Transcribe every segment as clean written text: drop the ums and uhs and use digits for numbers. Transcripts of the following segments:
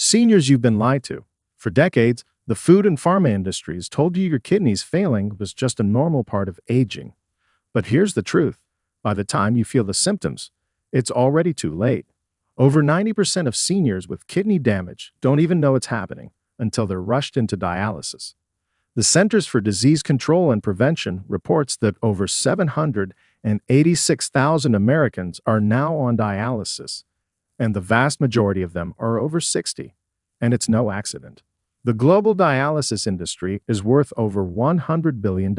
Seniors, you've been lied to. For decades, the food and pharma industries told you your kidneys failing was just a normal part of aging. But here's the truth. By the time you feel the symptoms, it's already too late. Over 90% of seniors with kidney damage don't even know it's happening until they're rushed into dialysis. The Centers for Disease Control and Prevention reports that over 786,000 Americans are now on dialysis, and the vast majority of them are over 60. And it's no accident. The global dialysis industry is worth over $100 billion.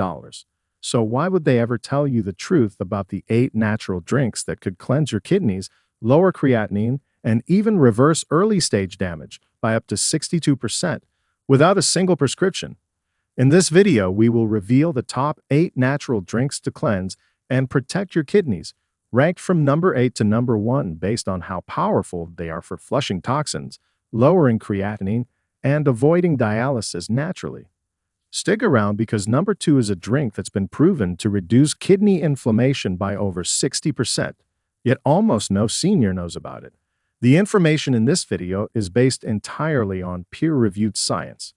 So why would they ever tell you the truth about the 8 natural drinks that could cleanse your kidneys, lower creatinine, and even reverse early-stage damage by up to 62% without a single prescription? In this video, we will reveal the top 8 natural drinks to cleanse and protect your kidneys, ranked from number 8 to number 1 based on how powerful they are for flushing toxins, lowering creatinine, and avoiding dialysis naturally. Stick around because number 2 is a drink that's been proven to reduce kidney inflammation by over 60%, yet almost no senior knows about it. The information in this video is based entirely on peer-reviewed science.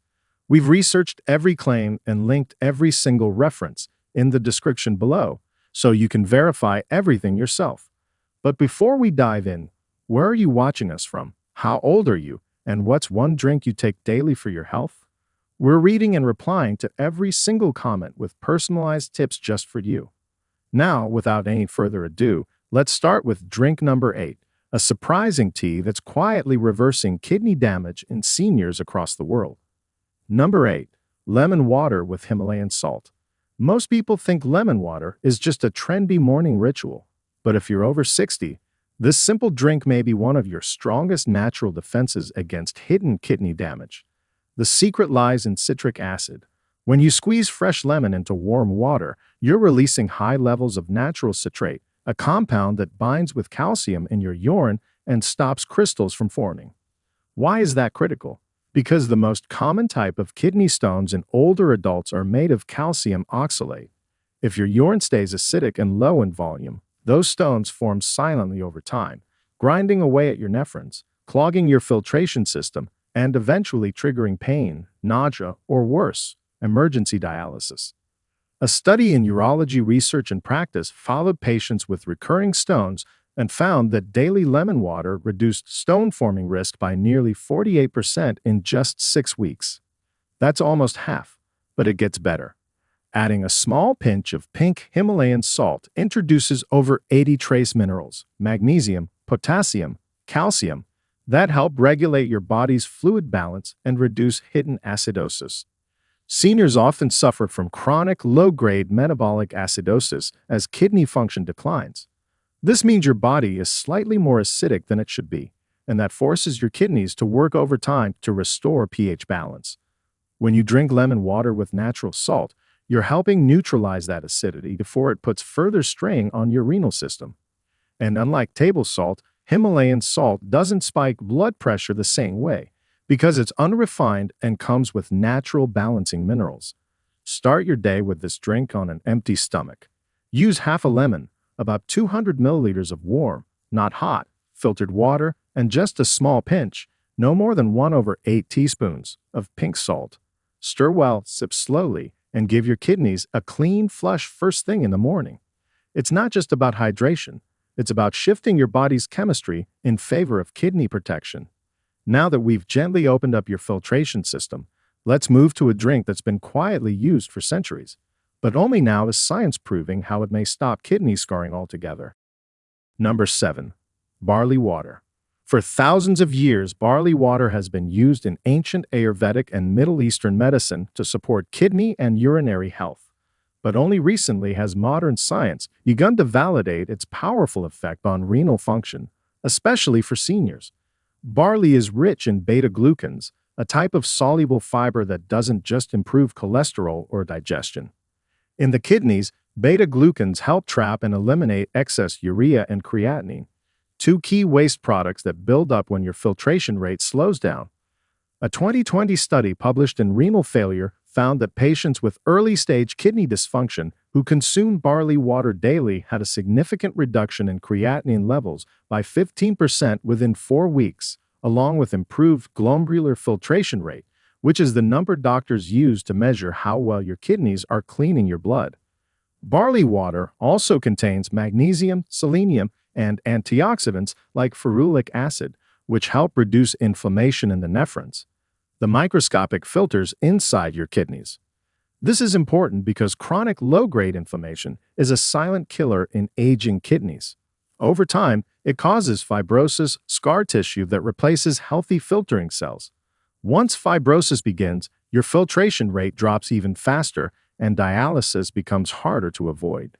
We've researched every claim and linked every single reference in the description below, so you can verify everything yourself. But before we dive in, where are you watching us from? How old are you? And what's one drink you take daily for your health? We're reading and replying to every single comment with personalized tips just for you. Now, without any further ado, let's start with drink number 8, a surprising tea that's quietly reversing kidney damage in seniors across the world. Number 8. Lemon water with Himalayan salt. Most people think lemon water is just a trendy morning ritual, but if you're over 60, this simple drink may be one of your strongest natural defenses against hidden kidney damage. The secret lies in citric acid. When you squeeze fresh lemon into warm water, you're releasing high levels of natural citrate, a compound that binds with calcium in your urine and stops crystals from forming. Why is that critical? Because the most common type of kidney stones in older adults are made of calcium oxalate. If your urine stays acidic and low in volume, those stones form silently over time, grinding away at your nephrons, clogging your filtration system, and eventually triggering pain, nausea, or worse, emergency dialysis. A study in urology research and practice followed patients with recurring stones and found that daily lemon water reduced stone-forming risk by nearly 48% in just 6 weeks. That's almost half, but it gets better. Adding a small pinch of pink Himalayan salt introduces over 80 trace minerals, magnesium, potassium, calcium, that help regulate your body's fluid balance and reduce hidden acidosis. Seniors often suffer from chronic low-grade metabolic acidosis as kidney function declines. This means your body is slightly more acidic than it should be, and that forces your kidneys to work overtime to restore pH balance. When you drink lemon water with natural salt, you're helping neutralize that acidity before it puts further strain on your renal system. And unlike table salt, Himalayan salt doesn't spike blood pressure the same way because it's unrefined and comes with natural balancing minerals. Start your day with this drink on an empty stomach. Use half a lemon, about 200 milliliters of warm, not hot, filtered water, and just a small pinch, no more than 1/8 teaspoons, of pink salt. Stir well, sip slowly, and give your kidneys a clean flush first thing in the morning. It's not just about hydration, it's about shifting your body's chemistry in favor of kidney protection. Now that we've gently opened up your filtration system, let's move to a drink that's been quietly used for centuries. But only now is science proving how it may stop kidney scarring altogether. Number 7. Barley water. For thousands of years, barley water has been used in ancient Ayurvedic and Middle Eastern medicine to support kidney and urinary health. But only recently has modern science begun to validate its powerful effect on renal function, especially for seniors. Barley is rich in beta-glucans, a type of soluble fiber that doesn't just improve cholesterol or digestion. In the kidneys, beta-glucans help trap and eliminate excess urea and creatinine, 2 key waste products that build up when your filtration rate slows down. A 2020 study published in Renal Failure found that patients with early-stage kidney dysfunction who consumed barley water daily had a significant reduction in creatinine levels by 15% within 4 weeks, along with improved glomerular filtration rate, which is the number doctors use to measure how well your kidneys are cleaning your blood. Barley water also contains magnesium, selenium, and antioxidants like ferulic acid, which help reduce inflammation in the nephrons, the microscopic filters inside your kidneys. This is important because chronic low-grade inflammation is a silent killer in aging kidneys. Over time, it causes fibrosis, scar tissue that replaces healthy filtering cells. Once fibrosis begins, your filtration rate drops even faster and dialysis becomes harder to avoid.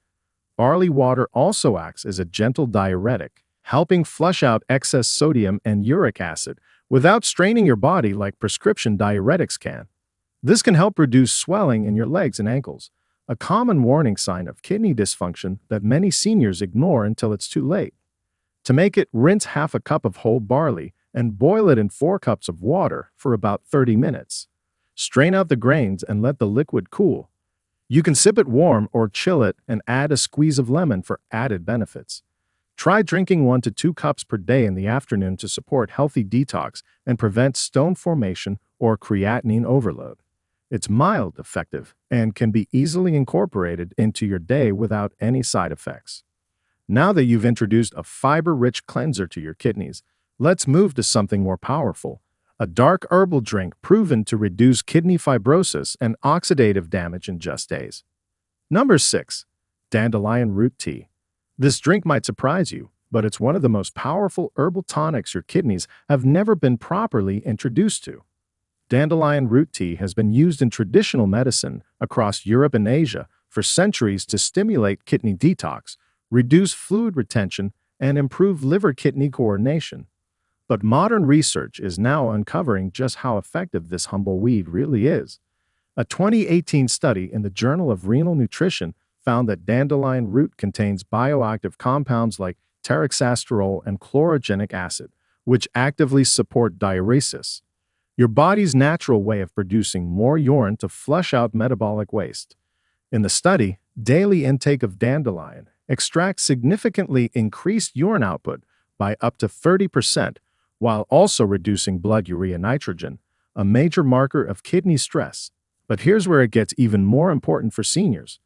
Barley water also acts as a gentle diuretic, helping flush out excess sodium and uric acid without straining your body like prescription diuretics can. This can help reduce swelling in your legs and ankles, a common warning sign of kidney dysfunction that many seniors ignore until it's too late. To make it, rinse half a cup of whole barley and boil it in 4 cups of water for about 30 minutes. Strain out the grains and let the liquid cool. You can sip it warm or chill it and add a squeeze of lemon for added benefits. Try drinking 1 to 2 cups per day in the afternoon to support healthy detox and prevent stone formation or creatinine overload. It's mild, effective, and can be easily incorporated into your day without any side effects. Now that you've introduced a fiber-rich cleanser to your kidneys, let's move to something more powerful, a dark herbal drink proven to reduce kidney fibrosis and oxidative damage in just days. Number 6. Dandelion root tea. This drink might surprise you, but it's one of the most powerful herbal tonics your kidneys have never been properly introduced to. Dandelion root tea has been used in traditional medicine across Europe and Asia for centuries to stimulate kidney detox, reduce fluid retention, and improve liver-kidney coordination. But modern research is now uncovering just how effective this humble weed really is. A 2018 study in the Journal of Renal Nutrition found that dandelion root contains bioactive compounds like taraxasterol and chlorogenic acid, which actively support diuresis, your body's natural way of producing more urine to flush out metabolic waste. In the study, daily intake of dandelion extracts significantly increased urine output by up to 30%, while also reducing blood urea nitrogen, a major marker of kidney stress. But here's where it gets even more important for seniors.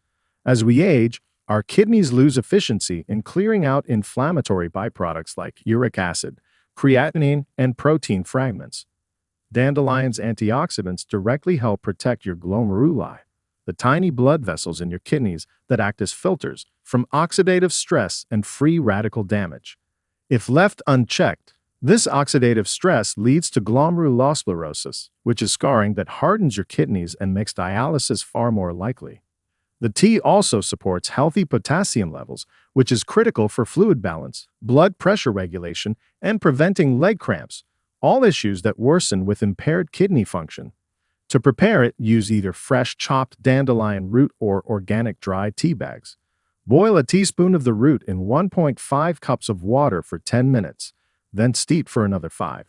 As we age, our kidneys lose efficiency in clearing out inflammatory byproducts like uric acid, creatinine, and protein fragments. Dandelion's antioxidants directly help protect your glomeruli, the tiny blood vessels in your kidneys that act as filters from oxidative stress and free radical damage. If left unchecked, this oxidative stress leads to glomerulosclerosis, which is scarring that hardens your kidneys and makes dialysis far more likely. The tea also supports healthy potassium levels, which is critical for fluid balance, blood pressure regulation, and preventing leg cramps, all issues that worsen with impaired kidney function. To prepare it, use either fresh chopped dandelion root or organic dry tea bags. Boil a teaspoon of the root in 1.5 cups of water for 10 minutes, then steep for another 5.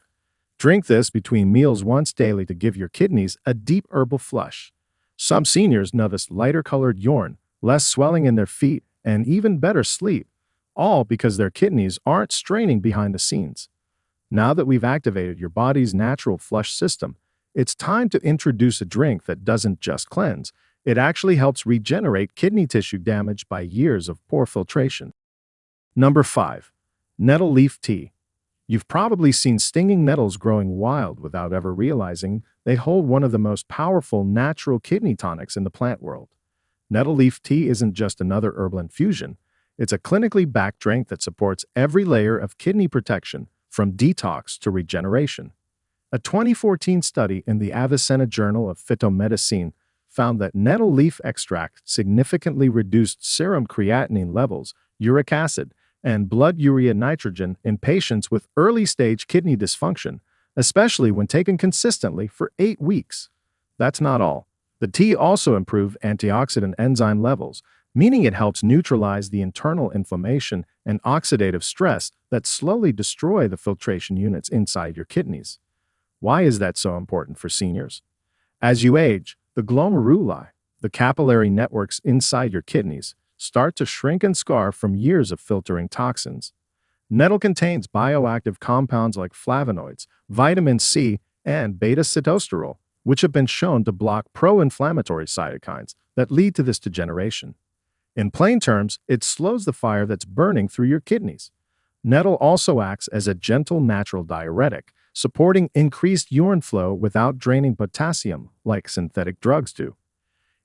Drink this between meals once daily to give your kidneys a deep herbal flush. Some seniors notice lighter-colored urine, less swelling in their feet, and even better sleep, all because their kidneys aren't straining behind the scenes. Now that we've activated your body's natural flush system, it's time to introduce a drink that doesn't just cleanse, it actually helps regenerate kidney tissue damaged by years of poor filtration. Number 5. Nettle leaf tea. You've probably seen stinging nettles growing wild without ever realizing they hold one of the most powerful natural kidney tonics in the plant world. Nettle leaf tea isn't just another herbal infusion, it's a clinically backed drink that supports every layer of kidney protection, from detox to regeneration. A 2014 study in the Avicenna Journal of Phytomedicine found that nettle leaf extract significantly reduced serum creatinine levels, uric acid, and blood urea nitrogen in patients with early-stage kidney dysfunction, especially when taken consistently for 8 weeks. That's not all. The tea also improved antioxidant enzyme levels, meaning it helps neutralize the internal inflammation and oxidative stress that slowly destroy the filtration units inside your kidneys. Why is that so important for seniors? As you age, the glomeruli, the capillary networks inside your kidneys, start to shrink and scar from years of filtering toxins. Nettle contains bioactive compounds like flavonoids, vitamin C, and beta-sitosterol, which have been shown to block pro-inflammatory cytokines that lead to this degeneration. In plain terms, it slows the fire that's burning through your kidneys. Nettle also acts as a gentle natural diuretic, supporting increased urine flow without draining potassium like synthetic drugs do.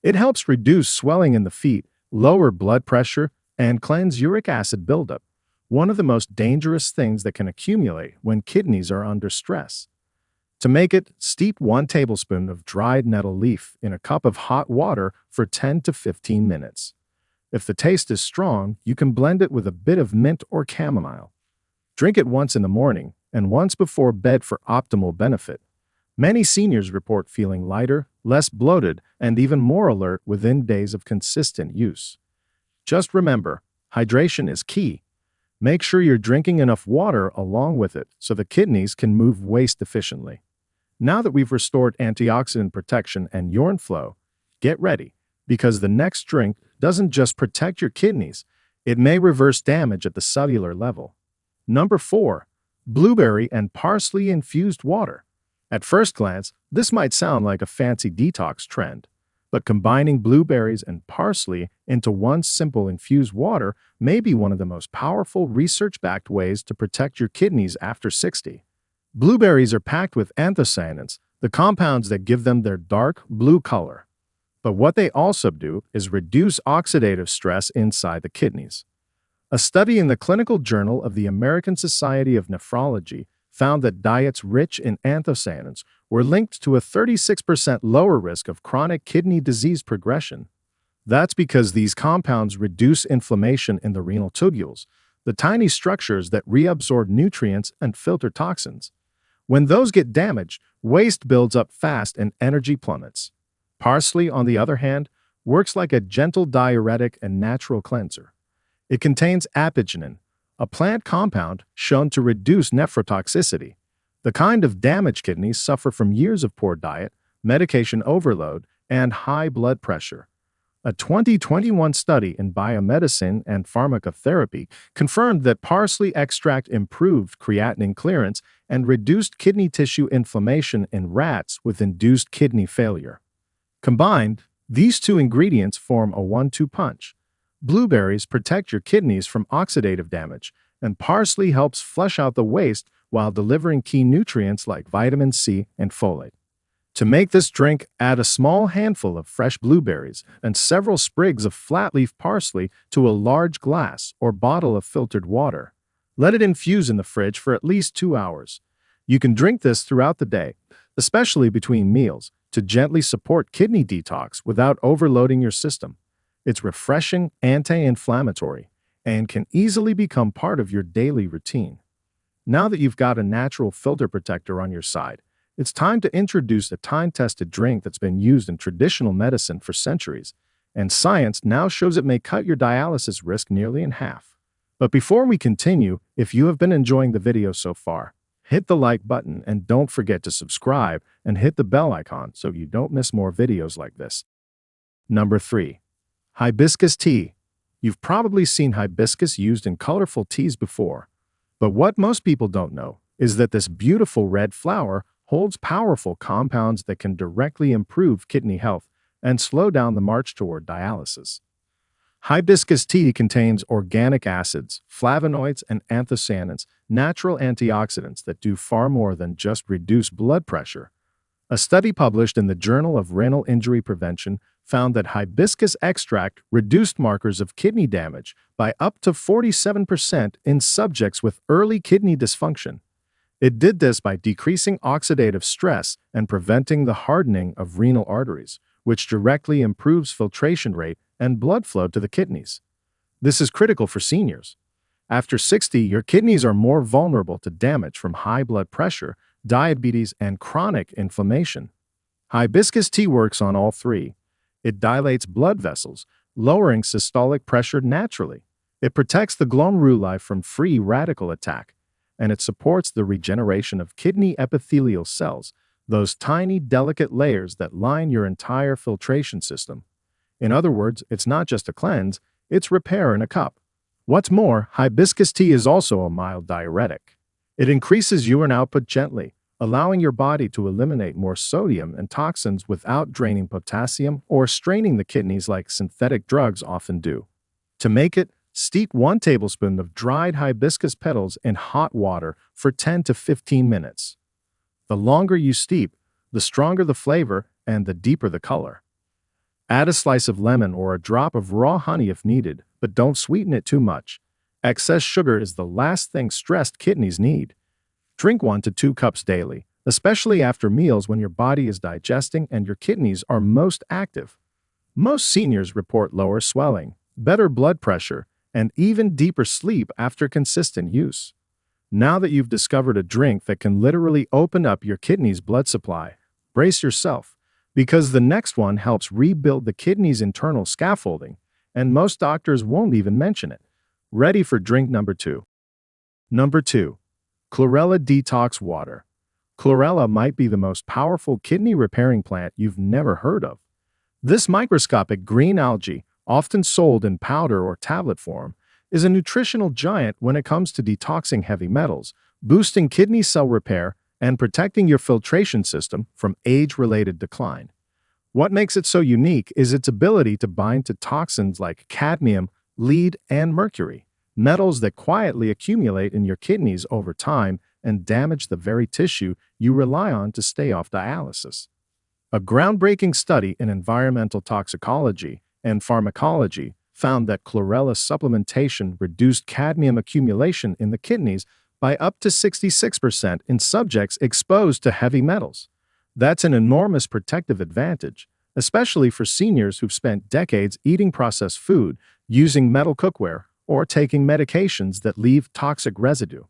It helps reduce swelling in the feet, lower blood pressure, and cleanse uric acid buildup, one of the most dangerous things that can accumulate when kidneys are under stress. To make it, steep 1 tablespoon of dried nettle leaf in a cup of hot water for 10 to 15 minutes. If the taste is strong, you can blend it with a bit of mint or chamomile. Drink it once in the morning and once before bed for optimal benefit. Many seniors report feeling lighter, less bloated, and even more alert within days of consistent use. Just remember, hydration is key. Make sure you're drinking enough water along with it so the kidneys can move waste efficiently. Now that we've restored antioxidant protection and urine flow, get ready, because the next drink doesn't just protect your kidneys, it may reverse damage at the cellular level. Number 4. Blueberry and parsley infused water. At first glance, this might sound like a fancy detox trend, but combining blueberries and parsley into one simple infused water may be one of the most powerful research-backed ways to protect your kidneys after 60. Blueberries are packed with anthocyanins, the compounds that give them their dark blue color. But what they also do is reduce oxidative stress inside the kidneys. A study in the Clinical Journal of the American Society of Nephrology found that diets rich in anthocyanins were linked to a 36% lower risk of chronic kidney disease progression. That's because these compounds reduce inflammation in the renal tubules, the tiny structures that reabsorb nutrients and filter toxins. When those get damaged, waste builds up fast and energy plummets. Parsley, on the other hand, works like a gentle diuretic and natural cleanser. It contains apigenin, a plant compound shown to reduce nephrotoxicity, the kind of damaged kidneys suffer from years of poor diet, medication overload, and high blood pressure. A 2021 study in Biomedicine and Pharmacotherapy confirmed that parsley extract improved creatinine clearance and reduced kidney tissue inflammation in rats with induced kidney failure. Combined, these two ingredients form a 1-2 punch. Blueberries protect your kidneys from oxidative damage, and parsley helps flush out the waste while delivering key nutrients like vitamin C and folate. To make this drink, add a small handful of fresh blueberries and several sprigs of flat-leaf parsley to a large glass or bottle of filtered water. Let it infuse in the fridge for at least 2 hours. You can drink this throughout the day, especially between meals, to gently support kidney detox without overloading your system. It's refreshing, anti-inflammatory, and can easily become part of your daily routine. Now that you've got a natural filter protector on your side, it's time to introduce a time-tested drink that's been used in traditional medicine for centuries, and science now shows it may cut your dialysis risk nearly in half. But before we continue, if you have been enjoying the video so far, hit the like button and don't forget to subscribe and hit the bell icon so you don't miss more videos like this. Number 3. Hibiscus tea. You've probably seen hibiscus used in colorful teas before, but what most people don't know is that this beautiful red flower holds powerful compounds that can directly improve kidney health and slow down the march toward dialysis. Hibiscus tea contains organic acids, flavonoids, and anthocyanins, natural antioxidants that do far more than just reduce blood pressure. A study published in the Journal of Renal Injury Prevention found that hibiscus extract reduced markers of kidney damage by up to 47% in subjects with early kidney dysfunction. It did this by decreasing oxidative stress and preventing the hardening of renal arteries, which directly improves filtration rate and blood flow to the kidneys. This is critical for seniors. After 60, your kidneys are more vulnerable to damage from high blood pressure, diabetes, and chronic inflammation. Hibiscus tea works on all three. It dilates blood vessels, lowering systolic pressure naturally. It protects the glomeruli from free radical attack, and it supports the regeneration of kidney epithelial cells, those tiny, delicate layers that line your entire filtration system. In other words, it's not just a cleanse, it's repair in a cup. What's more, hibiscus tea is also a mild diuretic. It increases urine output gently, allowing your body to eliminate more sodium and toxins without draining potassium or straining the kidneys like synthetic drugs often do. To make it, steep 1 tablespoon of dried hibiscus petals in hot water for 10 to 15 minutes. The longer you steep, the stronger the flavor and the deeper the color. Add a slice of lemon or a drop of raw honey if needed, but don't sweeten it too much. Excess sugar is the last thing stressed kidneys need. Drink 1 to 2 cups daily, especially after meals when your body is digesting and your kidneys are most active. Most seniors report lower swelling, better blood pressure, and even deeper sleep after consistent use. Now that you've discovered a drink that can literally open up your kidney's blood supply, brace yourself, because the next one helps rebuild the kidney's internal scaffolding, and most doctors won't even mention it. Ready for drink number 2. Number 2. Chlorella Detox Water. Chlorella might be the most powerful kidney repairing plant you've never heard of. This microscopic green algae, often sold in powder or tablet form, is a nutritional giant when it comes to detoxing heavy metals, boosting kidney cell repair, and protecting your filtration system from age-related decline. What makes it so unique is its ability to bind to toxins like cadmium, lead, and mercury, metals that quietly accumulate in your kidneys over time and damage the very tissue you rely on to stay off dialysis. A groundbreaking study in environmental toxicology and pharmacology found that chlorella supplementation reduced cadmium accumulation in the kidneys by up to 66% in subjects exposed to heavy metals. That's an enormous protective advantage, especially for seniors who've spent decades eating processed food, using metal cookware, or taking medications that leave toxic residue.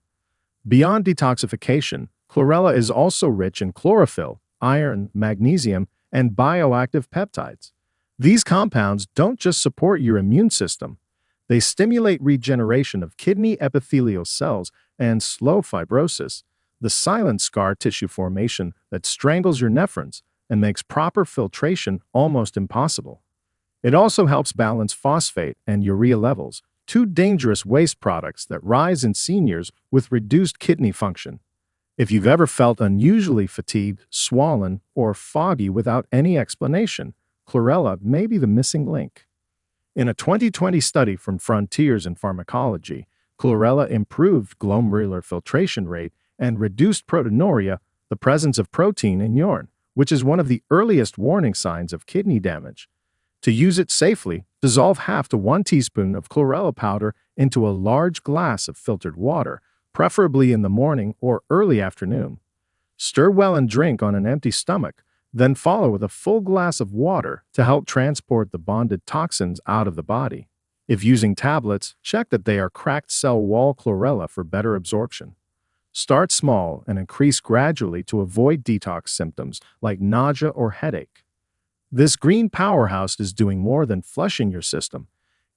Beyond detoxification, chlorella is also rich in chlorophyll, iron, magnesium, and bioactive peptides. These compounds don't just support your immune system, they stimulate regeneration of kidney epithelial cells and slow fibrosis, the silent scar tissue formation that strangles your nephrons and makes proper filtration almost impossible. It also helps balance phosphate and urea levels, 2 dangerous waste products that rise in seniors with reduced kidney function. If you've ever felt unusually fatigued, swollen, or foggy without any explanation, chlorella may be the missing link. In a 2020 study from Frontiers in Pharmacology, chlorella improved glomerular filtration rate and reduced proteinuria, the presence of protein in urine, which is one of the earliest warning signs of kidney damage. To use it safely, dissolve half to 1 teaspoon of chlorella powder into a large glass of filtered water, preferably in the morning or early afternoon. Stir well and drink on an empty stomach, then follow with a full glass of water to help transport the bonded toxins out of the body. If using tablets, check that they are cracked cell wall chlorella for better absorption. Start small and increase gradually to avoid detox symptoms like nausea or headache. This green powerhouse is doing more than flushing your system.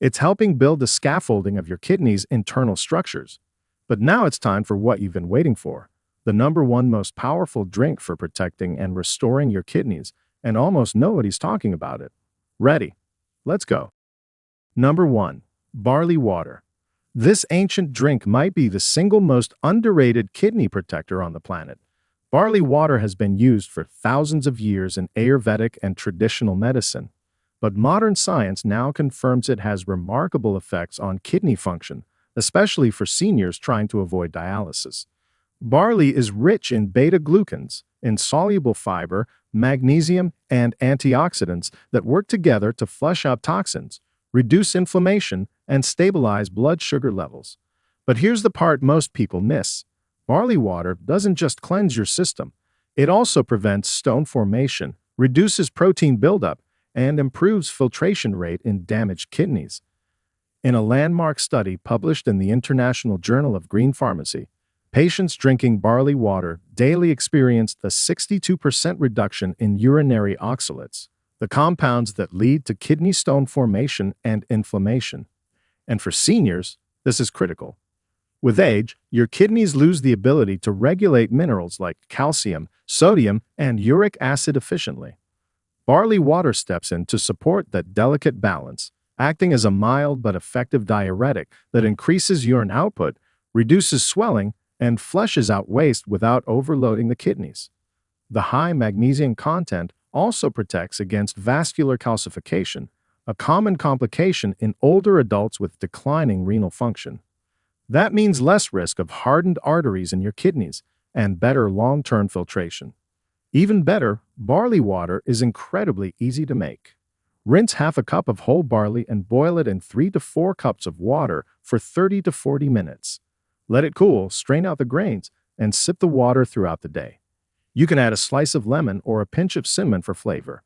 It's helping build the scaffolding of your kidney's internal structures. But now it's time for what you've been waiting for. The number 1 most powerful drink for protecting and restoring your kidneys, and almost nobody's talking about it. Ready? Let's go. Number 1. Barley water. This ancient drink might be the single most underrated kidney protector on the planet. Barley water has been used for thousands of years in Ayurvedic and traditional medicine, but modern science now confirms it has remarkable effects on kidney function, especially for seniors trying to avoid dialysis. Barley is rich in beta-glucans, insoluble fiber, magnesium, and antioxidants that work together to flush out toxins, reduce inflammation, and stabilize blood sugar levels. But here's the part most people miss. Barley water doesn't just cleanse your system. It also prevents stone formation, reduces protein buildup, and improves filtration rate in damaged kidneys. In a landmark study published in the International Journal of Green Pharmacy, patients drinking barley water daily experienced a 62% reduction in urinary oxalates, the compounds that lead to kidney stone formation and inflammation. And for seniors, this is critical. With age, your kidneys lose the ability to regulate minerals like calcium, sodium, and uric acid efficiently. Barley water steps in to support that delicate balance, acting as a mild but effective diuretic that increases urine output, reduces swelling, and flushes out waste without overloading the kidneys. The high magnesium content also protects against vascular calcification, a common complication in older adults with declining renal function. That means less risk of hardened arteries in your kidneys and better long-term filtration. Even better, barley water is incredibly easy to make. Rinse half a cup of whole barley and boil it in 3 to 4 cups of water for 30 to 40 minutes. Let it cool, strain out the grains, and sip the water throughout the day. You can add a slice of lemon or a pinch of cinnamon for flavor.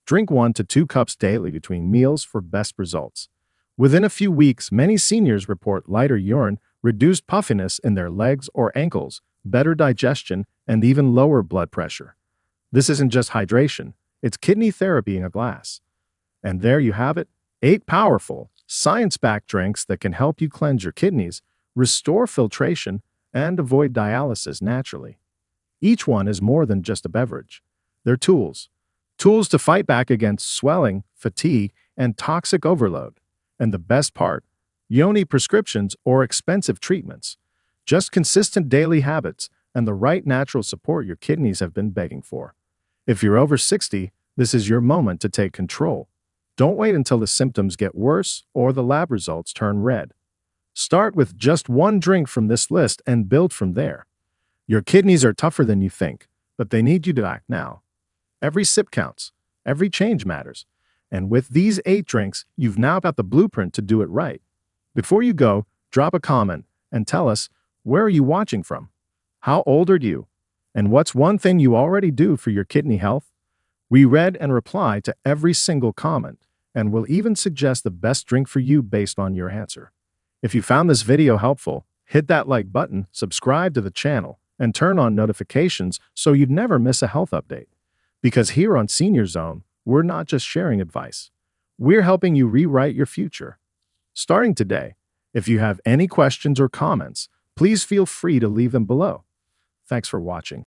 Drink 1 to 2 cups daily between meals for best results. Within a few weeks, many seniors report lighter urine, reduced puffiness in their legs or ankles, better digestion, and even lower blood pressure. This isn't just hydration, it's kidney therapy in a glass. And there you have it, 8 powerful, science-backed drinks that can help you cleanse your kidneys, restore filtration, and avoid dialysis naturally. Each one is more than just a beverage. They're tools. Tools to fight back against swelling, fatigue, and toxic overload. And the best part, you don't need prescriptions or expensive treatments. Just consistent daily habits and the right natural support your kidneys have been begging for. If you're over 60, this is your moment to take control. Don't wait until the symptoms get worse or the lab results turn red. Start with just one drink from this list and build from there. Your kidneys are tougher than you think, but they need you to act now. Every sip counts. Every change matters. And with these 8 drinks, you've now got the blueprint to do it right. Before you go, drop a comment and tell us, where are you watching from? How old are you? And what's one thing you already do for your kidney health? We read and reply to every single comment, and will even suggest the best drink for you based on your answer. If you found this video helpful, hit that like button, subscribe to the channel, and turn on notifications so you'd never miss a health update. Because here on Senior Zone, we're not just sharing advice. We're helping you rewrite your future. Starting today, if you have any questions or comments, please feel free to leave them below. Thanks for watching.